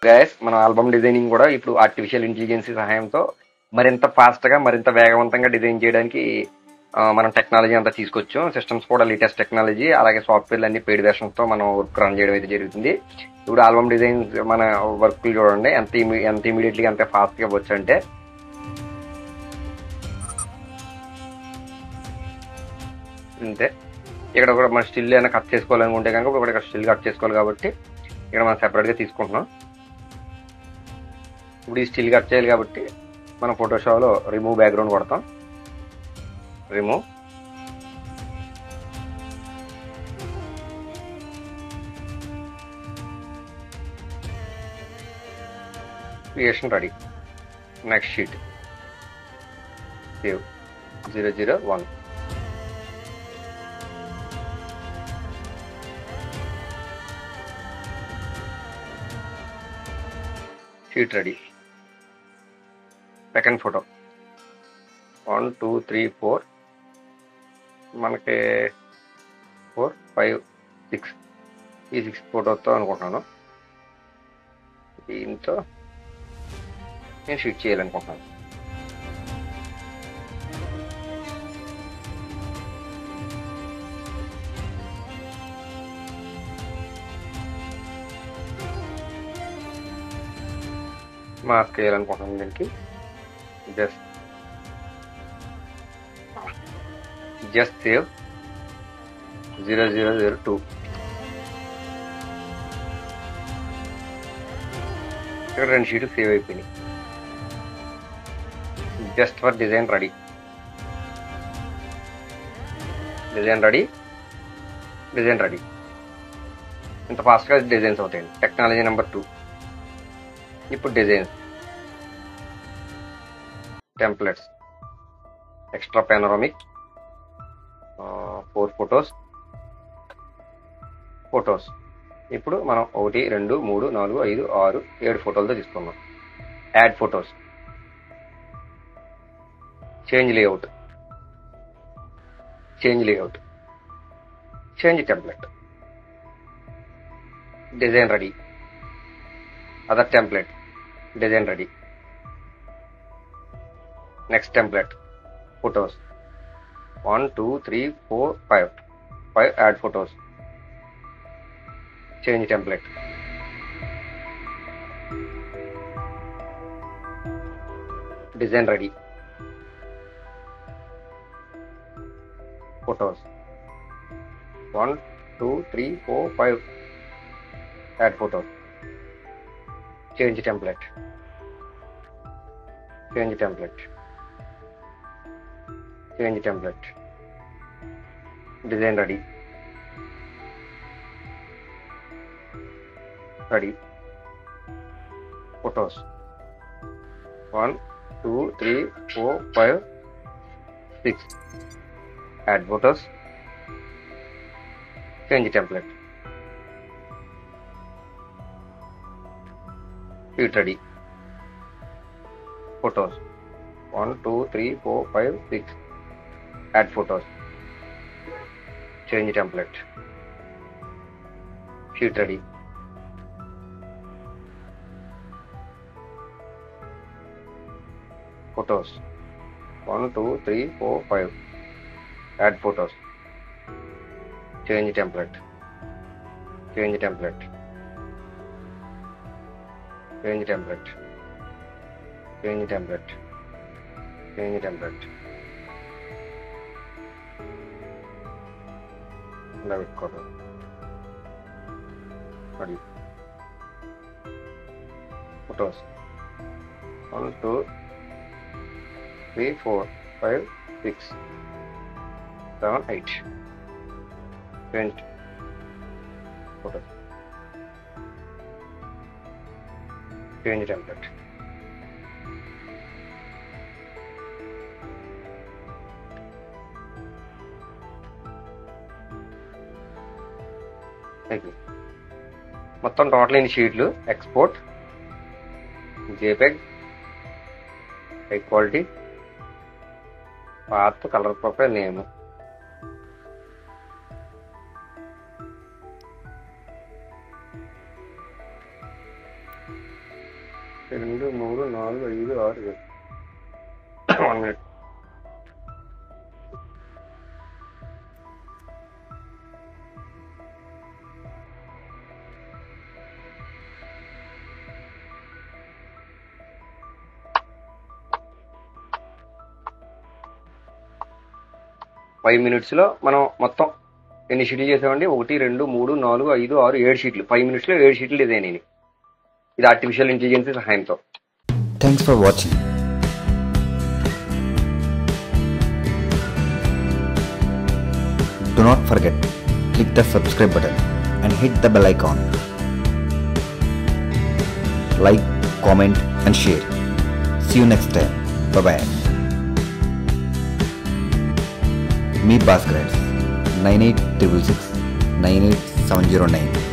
Guys మనం album designing కూడా ఇప్పుడు ఆర్టిఫిషియల్ ఇంటెలిజెన్స్ సహాయంతో మరింత ఫాస్ట్ గా మరింత వేగవంతంగా డిజైన్ చేయడానికి మనం టెక్నాలజీ అంతా తీసుకొచ్చు. సిస్టమ్స్ కూడా లేటెస్ట్ టెక్నాలజీ, అలాగే సాఫ్ట్వేర్లు అన్ని పెయిడ్ వెర్షన్స్ తో మనం వర్క్ రన్ చేయడం అయితే జరుగుతుంది. ఇప్పుడు ఆల్బమ్ డిజైన్ మన వర్క్ చూడండి ఎంత ఇమీడియట్లీ ఎంత ఫాస్ట్ గా వచ్చు అంటే అంతే. ఇక్కడ కూడా మన స్టిల్ అయినా కట్ చేసుకోవాలనుకుంటే కనుక ఇప్పుడు ఇక్కడ స్టిల్ కట్ చేసుకోవాలి కాబట్టి ఇక్కడ మనం సెపరేట్ గా తీసుకుంటున్నాం. ఇప్పుడు ఈ స్టిల్ కట్ చేయాలి కాబట్టి మనం ఫోటోషాప్లో రిమూవ్ బ్యాక్గ్రౌండ్ కొడతాం. Remove, creation ready. Next sheet save 001. Sheet ready. Second photo 1 2 3 4 మనకి 4 5 6 ఈ 6 ఫోటోతో అనుకుంటున్నాను. దీంతో నేను షీట్ చేయాలనుకుంటున్నాను. మాస్క్ వేయాలనుకుంటున్నాను. దీనికి జస్ట్ సేవ్ 0002. ఇక్కడ 2 షీట్లు సేవ్ అయిపోయినాయి. Just for design ready. Design ready. ఇంత ఫాస్ట్గా డిజైన్స్ అవుతాయండి. Technology number 2. ఇప్పుడు designs, templates, extra panoramic, 4 photos. ఇప్పుడు మనం 1 2 3 4 5 6 7 ఫోటోలతో తీసుకున్నాం. Add photos, change layout, change template, design ready. Other template, design ready. Next template, photos 1 2 3 4 5 add photos, change template, design ready. Photos 1 2 3 4 5 add photos, change template, design ready. Photos 1 2 3 4 5 6 add photos, change template, sheet ready. Photos 1 2 3 4 5 6 add photos, change template, sheet ready. Photos 1 2 3 4 5 add photos, change template, ఇలా పెట్టుకోవడం. Ready. Photos 1 2 3 4 5 6 7 8 change photos, change template. మొత్తం total ఇన్ని షీట్లు. Export, JPEG, high quality, path, colour profile, name. 2 3 4 5 6 7 1 minute. Five minutes లో మనం మొత్తం ఎన్ని షీట్లు చేసామండి? 1 2 3 4 5 6 7 షీట్లు. 5 minutes లో 7 షీట్లు డిజైన్ అయినాయి. ఇది ఆర్టిఫిషియల్ ఇంటెలిజెన్స్ సహాయంతో. Thanks for watching. Do not forget, click the subscribe button and hit the bell icon. Like, comment and share. See you next time. Bye bye. Meet Bhaskar 9866 98709.